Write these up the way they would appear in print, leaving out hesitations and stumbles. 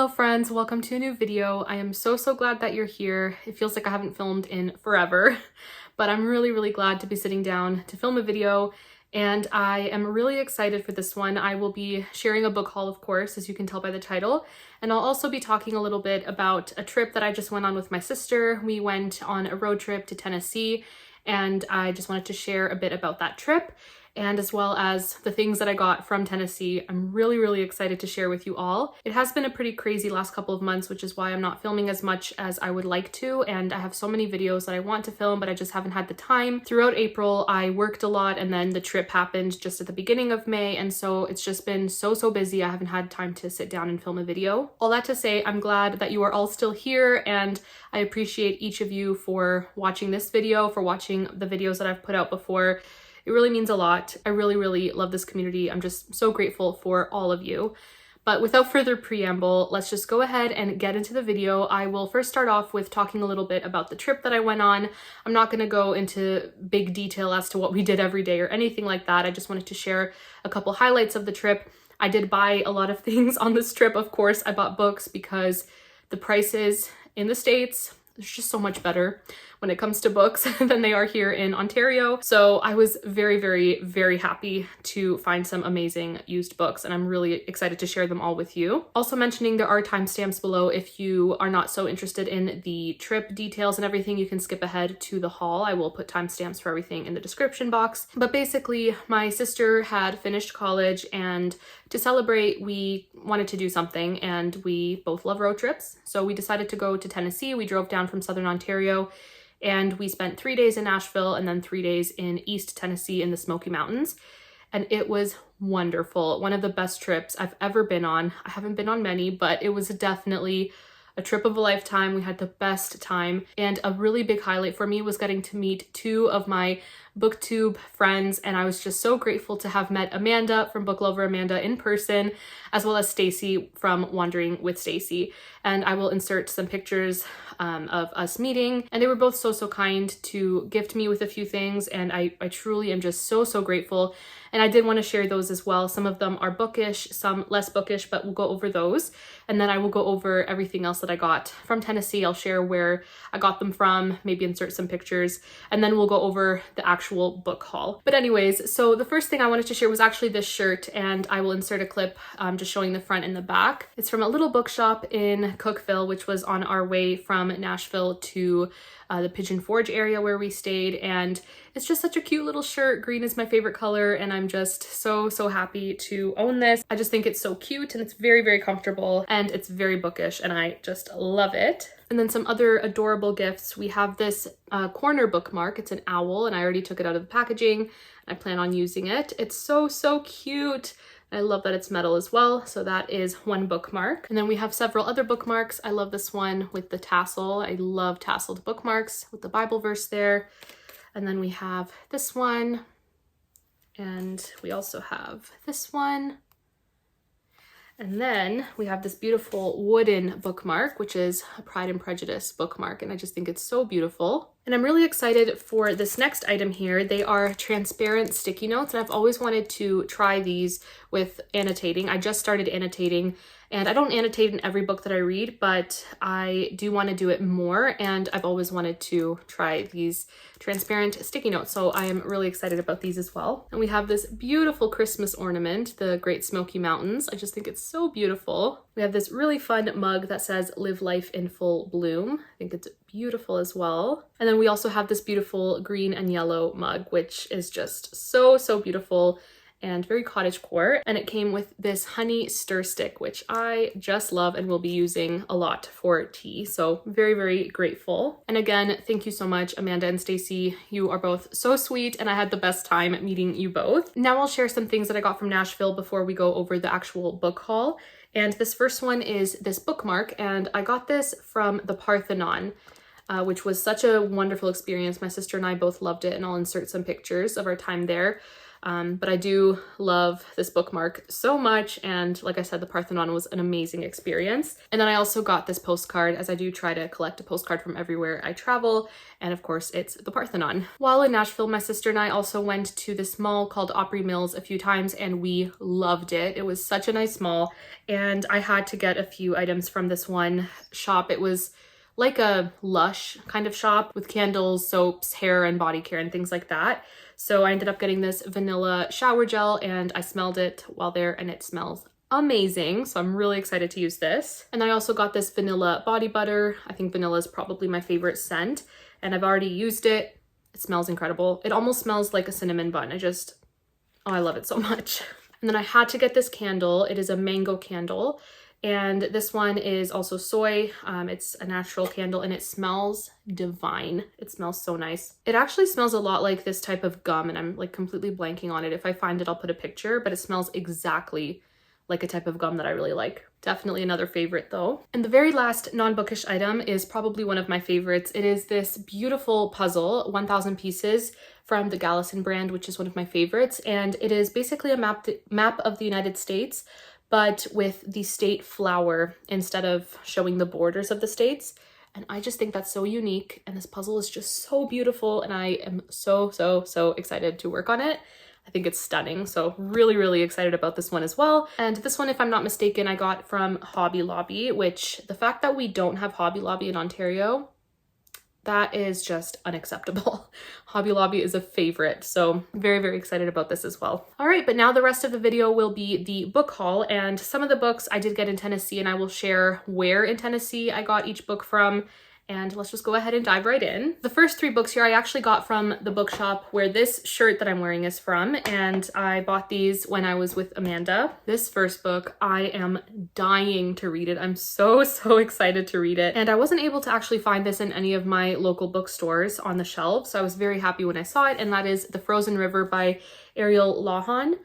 Hello friends, welcome to a new video. I am so glad that you're here. It feels like I haven't filmed in forever, but I'm really glad to be sitting down to film a video, and I am really excited for this one. I will be sharing a book haul, of course, as you can tell by the title, and I'll also be talking a little bit about a trip that I just went on with my sister. We went on a road trip to Tennessee, and I just wanted to share a bit about that trip, and as well as the things that I got from Tennessee. I'm really excited to share with you all. It has been a pretty crazy last couple of months, which is why I'm not filming as much as I would like to, and I have so many videos that I want to film, but I just haven't had the time. Throughout April, I worked a lot, and then the trip happened just at the beginning of May, and so it's just been so busy. I haven't had time to sit down and film a video. All that to say, I'm glad that you are all still here, and I appreciate each of you for watching this video, for watching the videos that I've put out before. It really means a lot. I really love this community. I'm just so grateful for all of you. But without further preamble, let's just go ahead and get into the video. I will first start off with talking a little bit about the trip that I went on. I'm not going to go into big detail as to what we did every day or anything like that. I just wanted to share a couple highlights of the trip. I did buy a lot of things on this trip. Of course, I bought books because the prices in the States, they're just so much better when it comes to books than they are here in Ontario. So I was very happy to find some amazing used books, and I'm really excited to share them all with you. Also mentioning, there are timestamps below. If you are not so interested in the trip details and everything, you can skip ahead to the haul. I will put timestamps for everything in the description box. But basically, my sister had finished college, and to celebrate, we wanted to do something, and we both love road trips. So we decided to go to Tennessee. We drove down from Southern Ontario, and we spent 3 days in Nashville and then 3 days in East Tennessee in the Smoky Mountains. And it was wonderful. One of the best trips I've ever been on. I haven't been on many, but it was definitely a trip of a lifetime. We had the best time. And a really big highlight for me was getting to meet 2 of my booktube friends, and I was just so grateful to have met Amanda from Book Lover Amanda in person, as well as Stacy from Wandering with Stacy. And I will insert some pictures of us meeting, and they were both so kind to gift me with a few things, and I truly am just so grateful. And I did want to share those as well. Some of them are bookish, some less bookish, but we'll go over those. And then I will go over everything else that I got from Tennessee. I'll share where I got them from, maybe insert some pictures, and then we'll go over the actual book haul. But anyways, so the first thing I wanted to share was actually this shirt, and I will insert a clip just showing the front and the back. It's from a little bookshop in Cookeville, which was on our way from Nashville to the Pigeon Forge area where we stayed, and it's just such a cute little shirt. Green is my favorite color, and I'm just so happy to own this. I just think it's so cute, and it's very comfortable, and it's very bookish, and I just love it. And then some other adorable gifts. We have this corner bookmark. It's an owl, and I already took it out of the packaging. I plan on using it. It's so cute. I love that it's metal as well, so that is one bookmark. And then we have several other bookmarks. I love this one with the tassel. I love tasseled bookmarks with the Bible verse there. And then we have this one, and we also have this one. And then we have this beautiful wooden bookmark, which is a Pride and Prejudice bookmark, and I just think it's so beautiful. And I'm really excited for this next item here. They are transparent sticky notes, and I've always wanted to try these with annotating. I just started annotating, and I don't annotate in every book that I read, but I do want to do it more, and I've always wanted to try these transparent sticky notes, so I am really excited about these as well. And we have this beautiful Christmas ornament, the Great Smoky Mountains. I just think it's so beautiful. We have this really fun mug that says "Live Life in Full Bloom." I think it's beautiful as well. And then we also have this beautiful green and yellow mug, which is just so beautiful and very cottagecore. And it came with this honey stir stick, which I just love and will be using a lot for tea. So very grateful. And again, thank you so much, Amanda and Stacy. You are both so sweet, and I had the best time meeting you both. Now I'll share some things that I got from Nashville before we go over the actual book haul. And this first one is this bookmark, and I got this from the Parthenon, which was such a wonderful experience. My sister and I both loved it, and I'll insert some pictures of our time there. But I do love this bookmark so much, and like I said, the Parthenon was an amazing experience. And then I also got this postcard, as I do try to collect a postcard from everywhere I travel, and of course it's the Parthenon. While in Nashville, my sister and I also went to this mall called Opry Mills a few times, and we loved it. It was such a nice mall, and I had to get a few items from this one shop. It was like a Lush kind of shop with candles, soaps, hair and body care and things like that. So I ended up getting this vanilla shower gel, and I smelled it while there, and it smells amazing. So I'm really excited to use this. And I also got this vanilla body butter. I think vanilla is probably my favorite scent, and I've already used it. It smells incredible. It almost smells like a cinnamon bun. I love it so much. And then I had to get this candle. It is a mango candle. And this one is also soy. It's a natural candle, and it smells divine. It smells so nice. It actually smells a lot like this type of gum, and I'm like completely blanking on it. If I find it, I'll put a picture, but it smells exactly like a type of gum that I really like. Definitely another favorite though. And the very last non-bookish item is probably one of my favorites. It is this beautiful puzzle, 1000 pieces from the Gallison brand, which is one of my favorites. And it is basically a map of the United States, but with the state flower instead of showing the borders of the states. And I just think that's so unique, and this puzzle is just so beautiful, and I am so excited to work on it. I think it's stunning, so really excited about this one as well. And this one, if I'm not mistaken, I got from Hobby Lobby, which the fact that we don't have Hobby Lobby in Ontario, that is just unacceptable. Hobby Lobby is a favorite, so very excited about this as well. All right, but now the rest of the video will be the book haul, and some of the books I did get in Tennessee, and I will share where in Tennessee I got each book from. And let's just go ahead and dive right in. The first 3 books here I actually got from the bookshop where this shirt that I'm wearing is from, and I bought these when I was with Amanda. This first book, I am dying to read it. I'm so excited to read it. And I wasn't able to actually find this in any of my local bookstores on the shelves, so I was very happy when I saw it, and that is The Frozen River by Ariel Lawhon.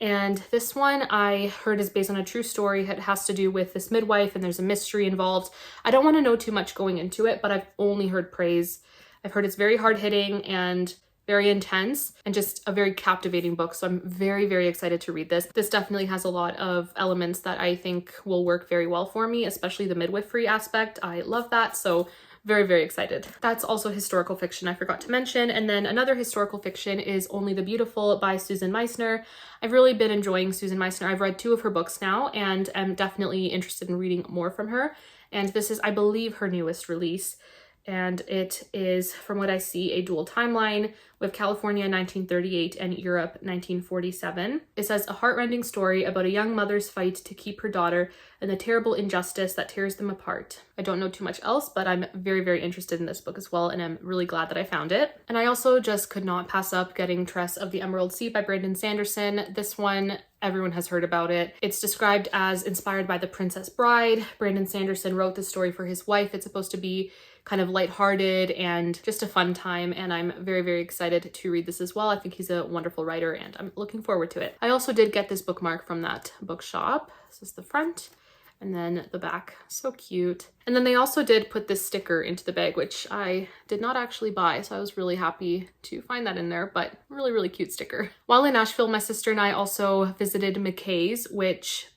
And this one I heard is based on a true story. It has to do with this midwife, and there's a mystery involved. I don't want to know too much going into it, but I've only heard praise. I've heard it's very hard-hitting and very intense, and just a very captivating book. So I'm very excited to read this. This definitely has a lot of elements that I think will work very well for me, especially the midwifery aspect. I love that, so very excited. That's also historical fiction I forgot to mention. And then another historical fiction is Only the Beautiful by Susan Meissner. I've really been enjoying Susan Meissner. I've read 2 of her books now, and I'm definitely interested in reading more from her. And this is, I believe, her newest release. And it is, from what I see, a dual timeline with California 1938 and Europe 1947. It says, a heartrending story about a young mother's fight to keep her daughter and the terrible injustice that tears them apart. I don't know too much else, but I'm very interested in this book as well, and I'm really glad that I found it. And I also just could not pass up getting Tress of the Emerald Sea by Brandon Sanderson. This one, everyone has heard about it. It's described as inspired by The Princess Bride. Brandon Sanderson wrote this story for his wife. It's supposed to be kind of lighthearted and just a fun time, and I'm very excited to read this as well. I think he's a wonderful writer, and I'm looking forward to it. I also did get this bookmark from that bookshop. This is the front, and then the back. So cute. And then they also did put this sticker into the bag, which I did not actually buy, so I was really happy to find that in there, but really cute sticker. While in Nashville, my sister and I also visited McKay's, which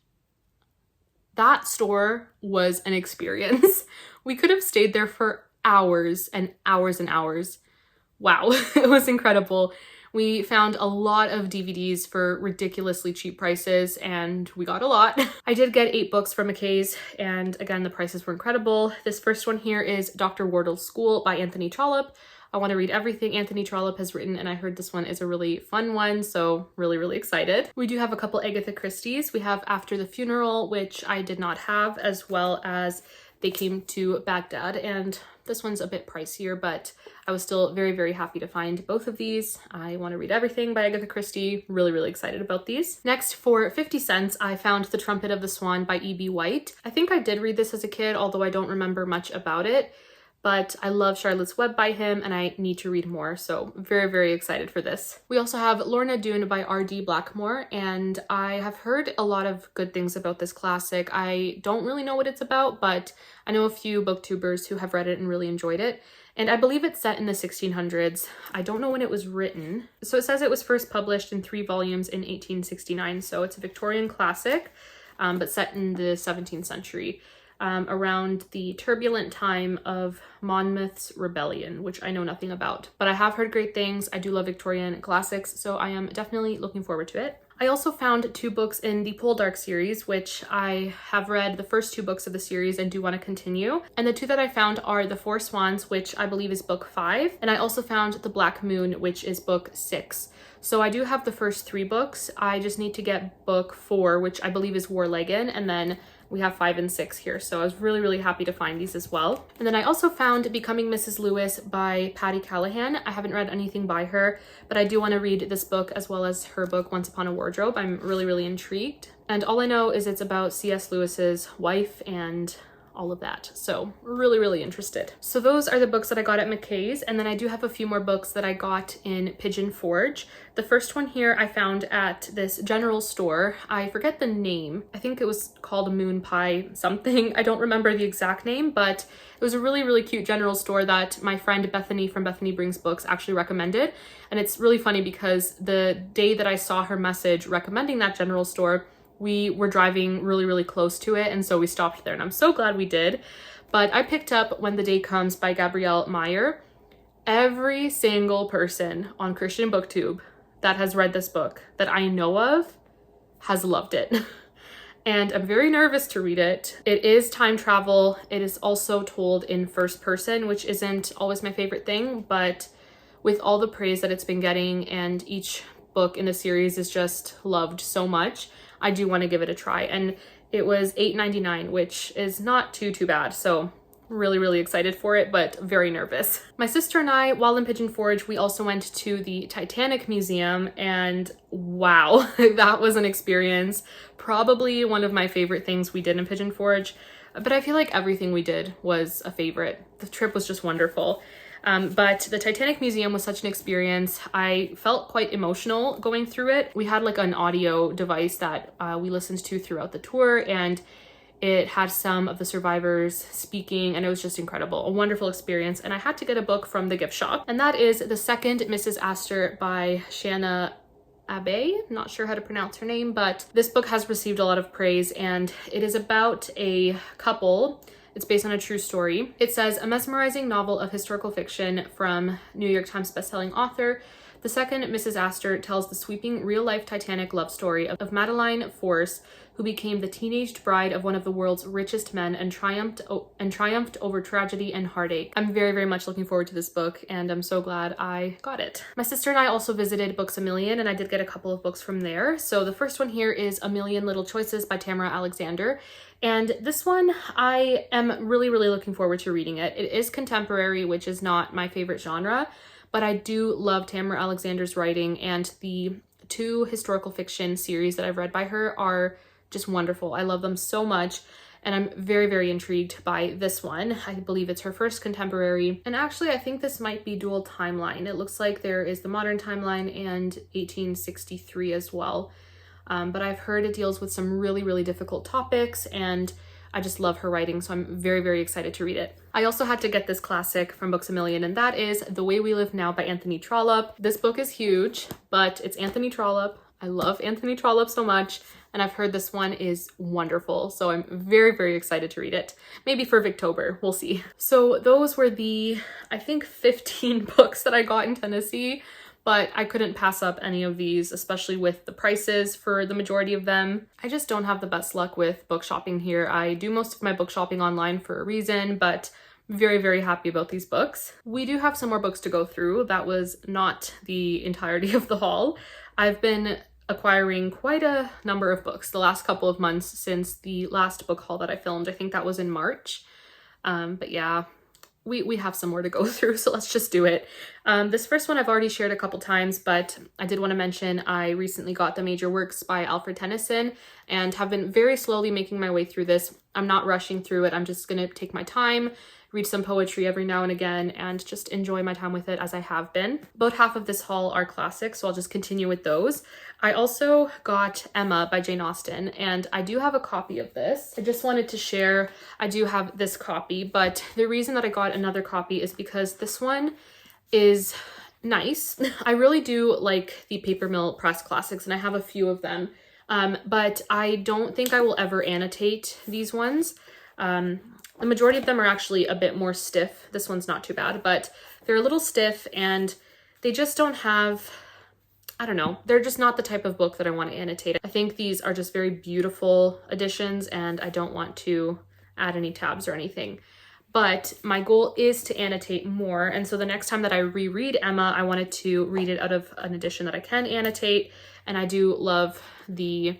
that store was an experience. We could have stayed there for hours and hours. Wow, it was incredible. We found a lot of DVDs for ridiculously cheap prices, and we got a lot. I did get 8 books from McKay's, and again, the prices were incredible. This first one here is Dr. Wardle's School by Anthony Trollope. I want to read everything Anthony Trollope has written, and I heard this one is a really fun one, so really excited. We do have a couple Agatha Christie's. We have After the Funeral, which I did not have, as well as They Came to Baghdad, and this one's a bit pricier, but I was still very happy to find both of these. I want to read everything by Agatha Christie. Really excited about these. Next, for 50 cents, I found The Trumpet of the Swan by E.B. White. I think I did read this as a kid, although I don't remember much about it. But I love Charlotte's Web by him, and I need to read more, so very excited for this. We also have Lorna Doone by R.D. Blackmore, and I have heard a lot of good things about this classic. I don't really know what it's about, but I know a few booktubers who have read it and really enjoyed it. and I believe it's set in the 1600s. I don't know when it was written. So it says it was first published in 3 volumes in 1869. So it's a Victorian classic, but set in the 17th century, around the turbulent time of Monmouth's rebellion, which I know nothing about. But I have heard great things. I do love Victorian classics, so I am definitely looking forward to it. I also found 2 books in the Poldark series, which I have read the first 2 books of the series and do want to continue. And the 2 that I found are The Four Swans, which I believe is book 5. And I also found The Black Moon, which is book 6. So I do have the first 3 books. I just need to get book 4, which I believe is Warlegan, and then we have 5 and 6 here. So I was really, really happy to find these as well. And then I also found Becoming Mrs. Lewis by Patty Callahan. I haven't read anything by her, but I do want to read this book as well as her book Once Upon a Wardrobe. I'm really, really intrigued. And all I know is it's about C.S. Lewis's wife and all of that. So really, really interested. So those are the books that I got at McKay's. And then I do have a few more books that I got in Pigeon Forge. The first one here I found at this general store. I forget the name. I think it was called Moon Pie something. I don't remember the exact name, but it was a really, really cute general store that my friend Bethany from Bethany Brings Books actually recommended. And it's really funny because the day that I saw her message recommending that general store, we were driving really, really close to it, and so we stopped there, and I'm so glad we did. But I picked up When the Day Comes by Gabrielle Meyer. Every single person on Christian BookTube that has read this book that I know of has loved it. And I'm very nervous to read it. It is time travel. It is also told in first person, which isn't always my favorite thing, but with all the praise that it's been getting and each book in the series is just loved so much, I do want to give it a try. And it was $8.99, which is not too bad. So really, really excited for it, but very nervous. My sister and I, while in Pigeon Forge, we also went to the Titanic Museum, and wow, that was an experience. Probably one of my favorite things we did in Pigeon Forge, but I feel like everything we did was a favorite. The trip was just wonderful. But the Titanic Museum was such an experience. I felt quite emotional going through it. We had like an audio device that we listened to throughout the tour, and it had some of the survivors speaking, and it was just incredible. A wonderful experience. And I had to get a book from the gift shop, and that is The Second Mrs. Astor by Shanna Abbey. Not sure how to pronounce her name, but this book has received a lot of praise, and it is about a couple. It's based on a true story. It says, a mesmerizing novel of historical fiction from New York Times bestselling author. The Second Mrs. Astor tells the sweeping real-life Titanic love story of Madeline Force, who became the teenaged bride of one of the world's richest men and triumphed over tragedy and heartache. I'm very, very much looking forward to this book, and I'm so glad I got it. My sister and I also visited Books A Million, and I did get a couple of books from there. So the first one here is A Million Little Choices by Tamara Alexander. And this one, I am really, really looking forward to reading it. It is contemporary, which is not my favorite genre, but I do love Tamara Alexander's writing, and the 2 historical fiction series that I've read by her are just wonderful. I love them so much, and I'm very, very intrigued by this one. I believe it's her first contemporary, and actually I think this might be dual timeline. It looks like there is the modern timeline and 1863 as well. But I've heard it deals with some really, really difficult topics, and I just love her writing, so I'm very, very excited to read it. I also had to get this classic from Books A Million, and that is The Way We Live Now by Anthony Trollope. This book is huge, but it's Anthony Trollope. I love Anthony Trollope so much, and I've heard this one is wonderful, so I'm very, very excited to read it. Maybe for Victober, we'll see. So those were the, I think, 15 books that I got in Tennessee. But I couldn't pass up any of these, especially with the prices for the majority of them. I just don't have the best luck with book shopping here. I do most of my book shopping online for a reason, but very, very happy about these books. We do have some more books to go through. That was not the entirety of the haul. I've been acquiring quite a number of books the last couple of months since the last book haul that I filmed. I think that was in March. But yeah. We have some more to go through, so let's just do it. This first one I've already shared a couple times, but I did want to mention I recently got The Major Works by Alfred Tennyson and have been very slowly making my way through this. I'm not rushing through it. I'm just going to take my time, read some poetry every now and again, and just enjoy my time with it as I have been. About half of this haul are classics, so I'll just continue with those. I also got Emma by Jane Austen, and I do have a copy of this. I just wanted to share, I do have this copy, but the reason that I got another copy is because this one is nice. I really do like the Paper Mill Press classics, and I have a few of them, but I don't think I will ever annotate these ones. The majority of them are actually a bit more stiff. This one's not too bad, but they're a little stiff and they just don't have, I don't know, they're just not the type of book that I want to annotate. I think these are just very beautiful editions and I don't want to add any tabs or anything. But my goal is to annotate more. And so the next time that I reread Emma, I wanted to read it out of an edition that I can annotate. And I do love the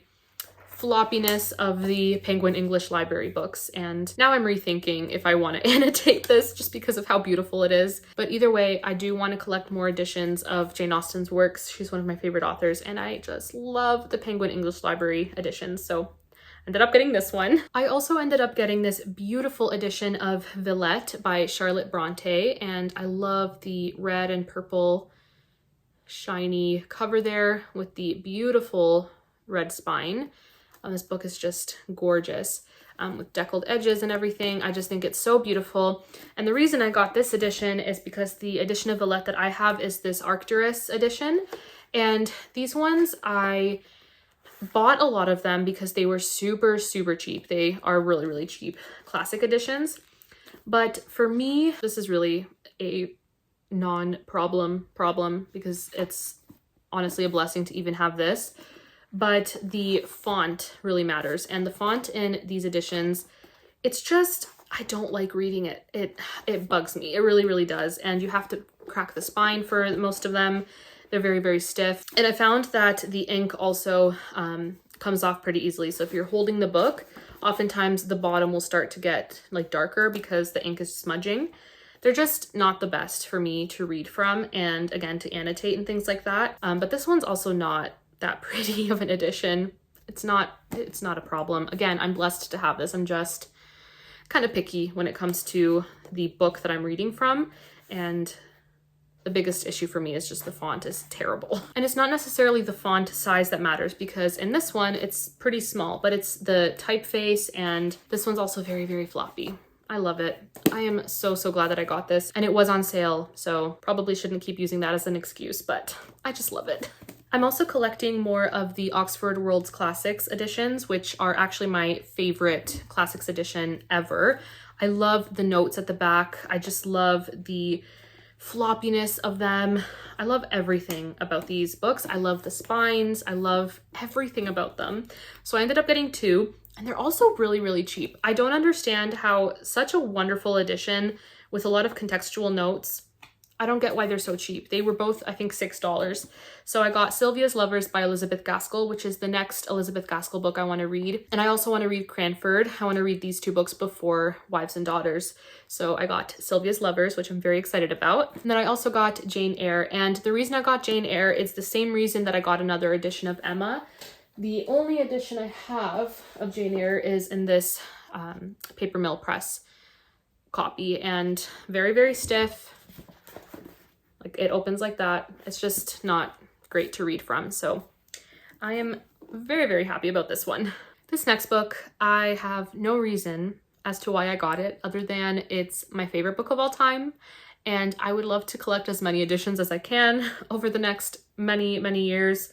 floppiness of the Penguin English Library books, and now I'm rethinking if I want to annotate this just because of how beautiful it is. But either way, I do want to collect more editions of Jane Austen's works. She's one of my favorite authors, and I just love the Penguin English Library editions, so ended up getting this one. I also ended up getting this beautiful edition of Villette by Charlotte Bronte, and I love the red and purple shiny cover there with the beautiful red spine. This book is just gorgeous with deckled edges and everything. I just think it's so beautiful. And the reason I got this edition is because the edition of Villette that I have is this Arcturus edition. And these ones, I bought a lot of them because they were super, super cheap. They are really, really cheap classic editions. But for me, this is really a non-problem because it's honestly a blessing to even have this. But the font really matters, and the font in these editions, it's just, I don't like reading it. It bugs me. It really, really does. And you have to crack the spine for most of them. They're very, very stiff. And I found that the ink also comes off pretty easily. So if you're holding the book, oftentimes the bottom will start to get like darker because the ink is smudging. They're just not the best for me to read from, and again, to annotate and things like that. But this one's also not that pretty of an edition. It's not a problem. Again, I'm blessed to have this. I'm just kind of picky when it comes to the book that I'm reading from, and the biggest issue for me is just the font is terrible. And it's not necessarily the font size that matters, because in this one it's pretty small, but it's the typeface, and this one's also very, very floppy. I love it. I am so, so glad that I got this, and it was on sale, so probably shouldn't keep using that as an excuse, but I just love it. I'm also collecting more of the Oxford World's Classics editions, which are actually my favorite classics edition ever. I love the notes at the back. I just love the floppiness of them. I love everything about these books. I love the spines. I love everything about them. So I ended up getting two, and they're also really, really cheap. I don't understand how such a wonderful edition with a lot of contextual notes, I don't get why they're so cheap. They were both, I think, $6. So I got Sylvia's Lovers by Elizabeth Gaskell, which is the next Elizabeth Gaskell book I want to read. And I also want to read Cranford. I want to read these two books before Wives and Daughters. So I got Sylvia's Lovers, which I'm very excited about. And then I also got Jane Eyre. And the reason I got Jane Eyre is the same reason that I got another edition of Emma. The only edition I have of Jane Eyre is in this Paper Mill Press copy, and very, very stiff. Like, it opens like that. It's just not great to read from. So I am very, very happy about this one. This next book, I have no reason as to why I got it other than it's my favorite book of all time. And I would love to collect as many editions as I can over the next many, many years.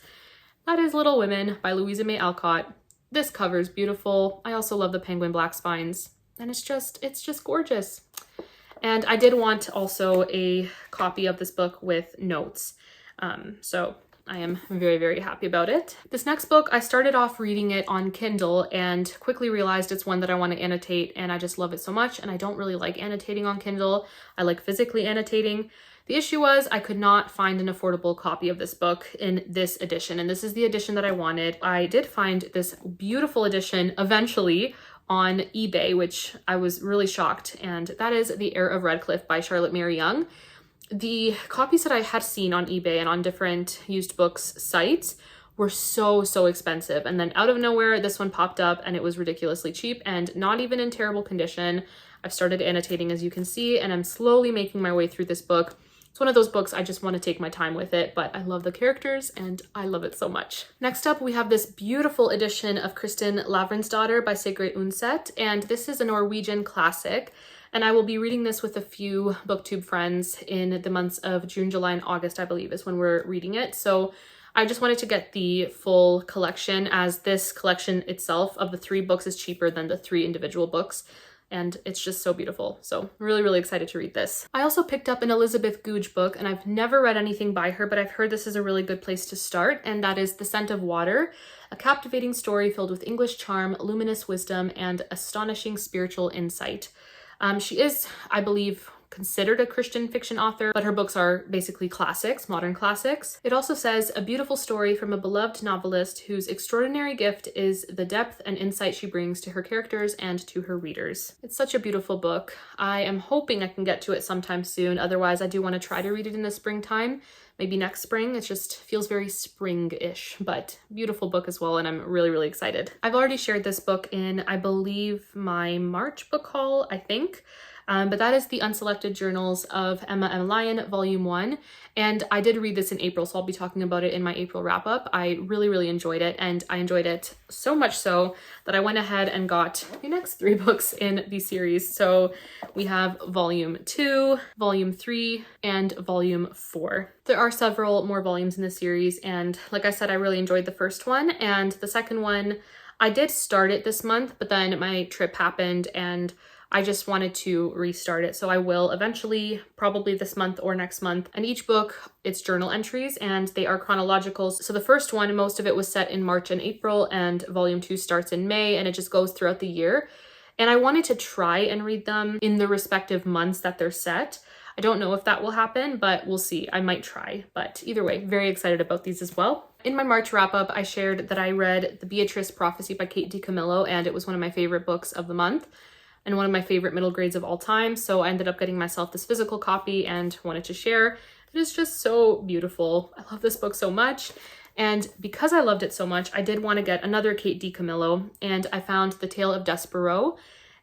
That is Little Women by Louisa May Alcott. This cover is beautiful. I also love the penguin black spines, and it's just gorgeous. And I did want also a copy of this book with notes. So I am very, very happy about it. This next book, I started off reading it on Kindle and quickly realized it's one that I want to annotate, and I just love it so much. And I don't really like annotating on Kindle. I like physically annotating. The issue was I could not find an affordable copy of this book in this edition, and this is the edition that I wanted. I did find this beautiful edition eventually on eBay, which I was really shocked, and that is The Heir of Redcliffe by Charlotte Mary Young. The copies that I had seen on eBay and on different used books sites were so expensive. And then out of nowhere, this one popped up and it was ridiculously cheap and not even in terrible condition. I've started annotating, as you can see, and I'm slowly making my way through this book. It's one of those books I just want to take my time with it, but I love the characters and I love it so much. Next up, we have this beautiful edition of Kristin Lavransdatter by Sigrid Undset, and this is a Norwegian classic. And I will be reading this with a few booktube friends in the months of June, July, and August, I believe, is when we're reading it. So I just wanted to get the full collection, as this collection itself of the 3 books is cheaper than the 3 individual books. And it's just so beautiful. So really excited to read this. I also picked up an Elizabeth Goudge book, and I've never read anything by her, but I've heard this is a really good place to start, and that is The Scent of Water, a captivating story filled with English charm, luminous wisdom, and astonishing spiritual insight. She is, I believe, considered a Christian fiction author, but her books are basically classics, modern classics. It also says, a beautiful story from a beloved novelist whose extraordinary gift is the depth and insight she brings to her characters and to her readers. It's such a beautiful book. I am hoping I can get to it sometime soon. Otherwise, I do want to try to read it in the springtime, maybe next spring. It just feels very spring-ish, but beautiful book as well, and I'm really excited. I've already shared this book in, I believe, my March book haul, I think. But that is The Unselected Journals of Emma M. Lyon, Volume 1. And I did read this in April, so I'll be talking about it in my April wrap-up. I really enjoyed it, and I enjoyed it so much so that I went ahead and got the next 3 books in the series. So we have Volume 2, Volume 3, and Volume 4. There are several more volumes in the series, and like I said, I really enjoyed the first one, and the second one, I did start it this month, but then my trip happened, and I just wanted to restart it. So I will eventually, probably this month or next month. And each book, it's journal entries and they are chronological. So the first one, most of it was set in March and April, and Volume 2 starts in May, and it just goes throughout the year. And I wanted to try and read them in the respective months that they're set. I don't know if that will happen, but we'll see. I might try. But either way, very excited about these as well. In my March wrap-up, I shared that I read The Beatrice Prophecy by Kate DiCamillo, and it was one of my favorite books of the month and one of my favorite middle grades of all time. So I ended up getting myself this physical copy and wanted to share. It is just so beautiful. I love this book so much. And because I loved it so much, I did want to get another Kate DiCamillo, and I found The Tale of Despereaux.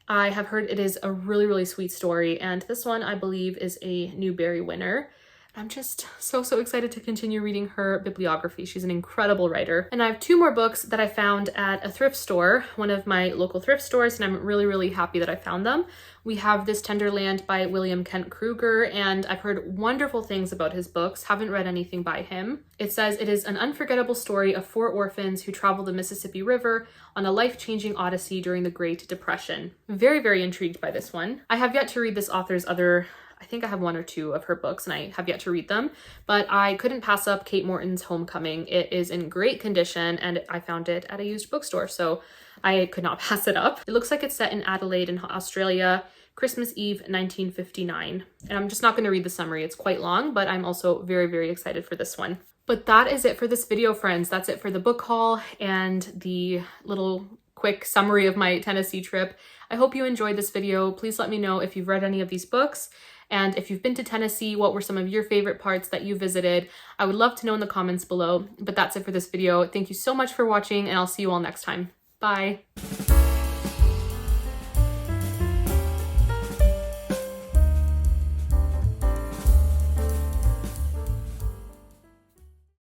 I have heard it is a really sweet story, and this one I believe is a Newbery winner. I'm just so excited to continue reading her bibliography. She's an incredible writer. And I have 2 more books that I found at a thrift store, one of my local thrift stores, and I'm really happy that I found them. We have This Tender Land by William Kent Kruger, and I've heard wonderful things about his books, haven't read anything by him. It says it is an unforgettable story of 4 orphans who travel the Mississippi River on a life-changing odyssey during the Great Depression. Very intrigued by this one. I have yet to read this author's other, I think I have 1 or 2 of her books and I have yet to read them, but I couldn't pass up Kate Morton's Homecoming. It is in great condition and I found it at a used bookstore, so I could not pass it up. It looks like it's set in Adelaide in Australia, Christmas Eve 1959. And I'm just not going to read the summary. It's quite long, but I'm also very excited for this one. But that is it for this video, friends. That's it for the book haul and the little quick summary of my Tennessee trip. I hope you enjoyed this video. Please let me know if you've read any of these books. And if you've been to Tennessee, what were some of your favorite parts that you visited? I would love to know in the comments below. But that's it for this video. Thank you so much for watching, and I'll see you all next time. Bye.